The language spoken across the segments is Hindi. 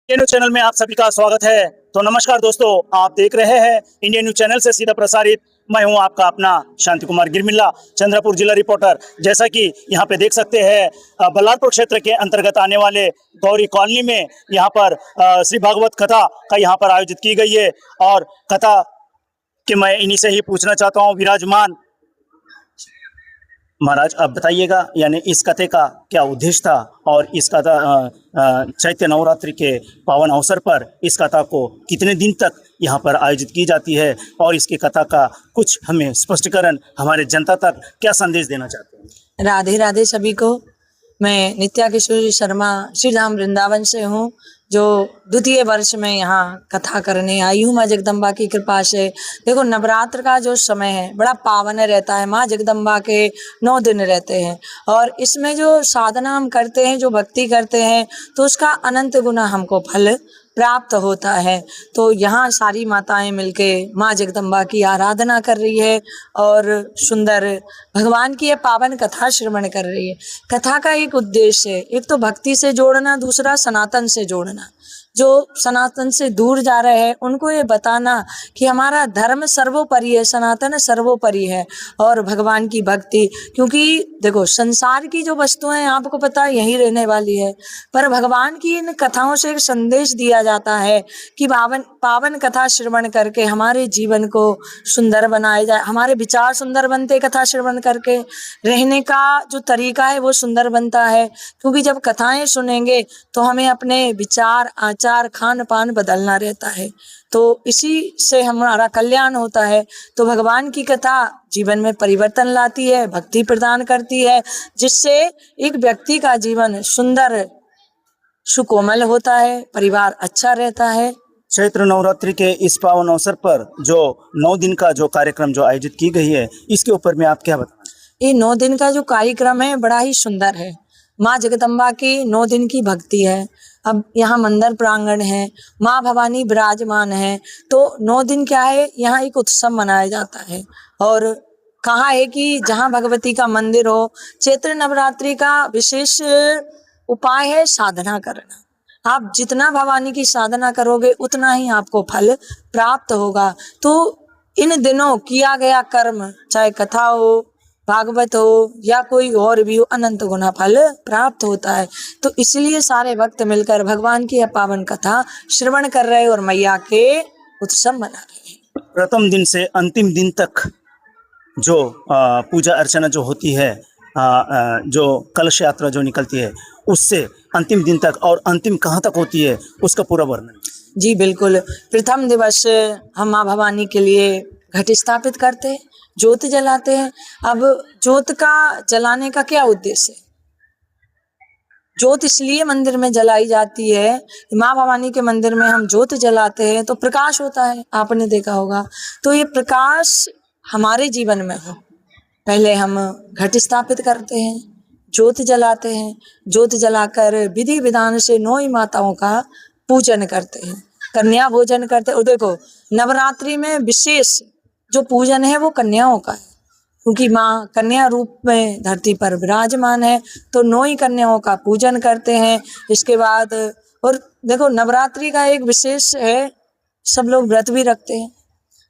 इंडियन न्यूज चैनल में आप सभी का स्वागत है। तो नमस्कार दोस्तों, आप देख रहे हैं इंडियन न्यूज चैनल से सीधा प्रसारित। मैं हूं आपका अपना शांति कुमार गिरमिल्ला, चंद्रपुर जिला रिपोर्टर। जैसा कि यहां पे देख सकते हैं, बल्लारपुर क्षेत्र के अंतर्गत आने वाले गौरी कॉलोनी में यहां पर श्री भागवत कथा का यहां पर आयोजित की गई है। और कथा के मैं इन्हीं से ही पूछना चाहता हूँ, विराजमान महाराज आप बताइएगा, यानी इस कथे का क्या उद्देश्य था और इस कथा चैत्र नवरात्रि के पावन अवसर पर इस कथा को कितने दिन तक यहाँ पर आयोजित की जाती है और इसकी कथा का कुछ हमें स्पष्टीकरण हमारे जनता तक क्या संदेश देना चाहते हैं। राधे राधे सभी को। मैं नित्या किशोरी शर्मा श्री धाम वृंदावन से हूँ, जो द्वितीय वर्ष में यहाँ कथा करने आई हूँ माँ जगदम्बा की कृपा से। देखो, नवरात्र का जो समय है बड़ा पावन रहता है। माँ जगदम्बा के 9 दिन रहते हैं और इसमें जो साधना हम करते हैं, जो भक्ति करते हैं, तो उसका अनंत गुना हमको फल प्राप्त होता है। तो यहाँ सारी माताएं मिलके माँ जगदम्बा की आराधना कर रही है और सुंदर भगवान की ये पावन कथा श्रवण कर रही है। कथा का एक उद्देश्य है, एक तो भक्ति से जोड़ना, दूसरा सनातन से जोड़ना। जो सनातन से दूर जा रहे हैं उनको ये बताना कि हमारा धर्म सर्वोपरि है, सनातन सर्वोपरि है और भगवान की भक्ति। क्योंकि देखो, संसार की जो वस्तुएं आपको पता है यहीं रहने वाली है, पर भगवान की इन कथाओं से एक संदेश दिया जाता है कि पावन कथा श्रवण करके हमारे जीवन को सुंदर बनाया जाए। हमारे विचार सुंदर बनते कथा श्रवण करके, रहने का जो तरीका है वो सुंदर बनता है। क्योंकि जब कथाएं सुनेंगे तो हमें अपने विचार, आचार, खान पान बदलना रहता है, तो इसी से हमारा कल्याण होता है। तो भगवान की कथा जीवन में परिवर्तन लाती है, भक्ति प्रदान करती है, जिससे एक व्यक्ति का जीवन सुंदर सुकोमल होता है, परिवार अच्छा रहता है। चैत्र नवरात्रि के इस पावन अवसर पर जो 9 दिन का जो कार्यक्रम जो आयोजित की गई है, इसके ऊपर में आप क्या बताएं। ये 9 दिन का जो कार्यक्रम है बड़ा ही सुंदर है। माँ जगदम्बा की 9 दिन की भक्ति है। अब यहाँ मंदिर प्रांगण है, माँ भवानी विराजमान है, तो 9 दिन क्या है, यहाँ एक उत्सव मनाया जाता है। और कहा है कि जहाँ भगवती का मंदिर हो, चैत्र नवरात्रि का विशेष उपाय है साधना करना। आप जितना भवानी की साधना करोगे उतना ही आपको फल प्राप्त होगा। तो इन दिनों किया गया कर्म, चाहे कथा हो, भागवत हो या कोई और भी हो, अनंत गुना फल प्राप्त होता है। तो इसलिए सारे भक्त मिलकर भगवान की पावन कथा श्रवण कर रहे हैं और मैया के उत्सव मना रहे हैं। प्रथम दिन से अंतिम दिन तक जो पूजा अर्चना जो होती है, जो कलश यात्रा जो निकलती है, उससे अंतिम दिन तक, और अंतिम कहाँ तक होती है उसका पूरा वर्णन। जी बिल्कुल। प्रथम दिवस हम माँ भवानी के लिए घट स्थापित करते हैं, ज्योत जलाते हैं। अब ज्योत का जलाने का क्या उद्देश्य है? ज्योत इसलिए मंदिर में जलाई जाती है, माँ भवानी के मंदिर में हम ज्योत जलाते हैं तो प्रकाश होता है, आपने देखा होगा। तो ये प्रकाश हमारे जीवन में हो, पहले हम घट स्थापित करते हैं, ज्योत जलाते हैं, ज्योत जलाकर विधि विधान से 9 ही माताओं का पूजन करते हैं, कन्या भोजन करते हैं। और देखो, नवरात्रि में विशेष जो पूजन है वो कन्याओं का है, क्योंकि माँ कन्या रूप में धरती पर विराजमान है, तो 9 ही कन्याओं का पूजन करते हैं। इसके बाद और देखो, नवरात्रि का एक विशेष है, सब लोग व्रत भी रखते हैं।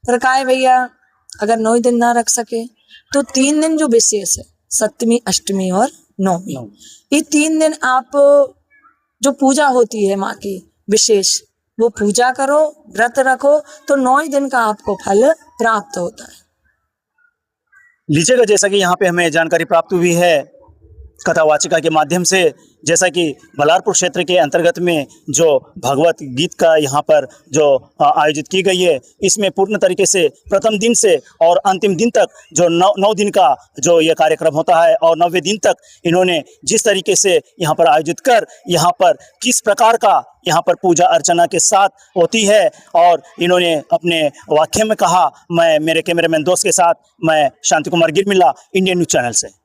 पर काय भैया, अगर 9 दिन ना रख सके तो 3 दिन जो विशेष है, सप्तमी, अष्टमी और नवमी, ये 3 दिन आप जो पूजा होती है माँ की विशेष, वो पूजा करो, व्रत रखो, तो 9 दिन का आपको फल प्राप्त होता है। लीजिएगा, जैसा कि यहाँ पे हमें जानकारी प्राप्त हुई है कथावाचिका के माध्यम से, जैसा कि बल्लारपुर क्षेत्र के अंतर्गत में जो भगवत गीत का यहाँ पर जो आयोजित की गई है, इसमें पूर्ण तरीके से प्रथम दिन से और अंतिम दिन तक जो 9 दिन का जो ये कार्यक्रम होता है, और 9वें दिन तक इन्होंने जिस तरीके से यहाँ पर आयोजित कर यहाँ पर किस प्रकार का यहाँ पर पूजा अर्चना के साथ होती है, और इन्होंने अपने वाक्य में कहा। मैं मेरे कैमरामैन दोस्त के साथ मैं Shanti Kumar गिरमिल्ला, Indian news channel से।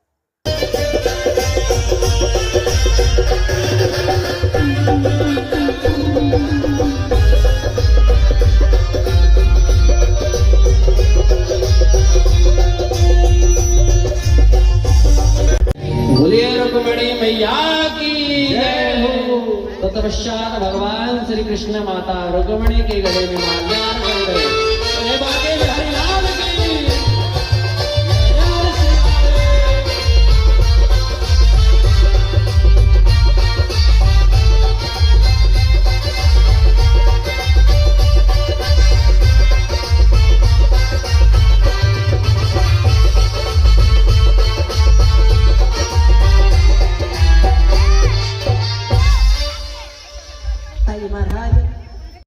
बोलिए रुक्मिणी मैया की जय हो। तत्पश्चात भगवान श्री श्री कृष्ण माता रुक्मिणी के गले में माल्यार्पण करें।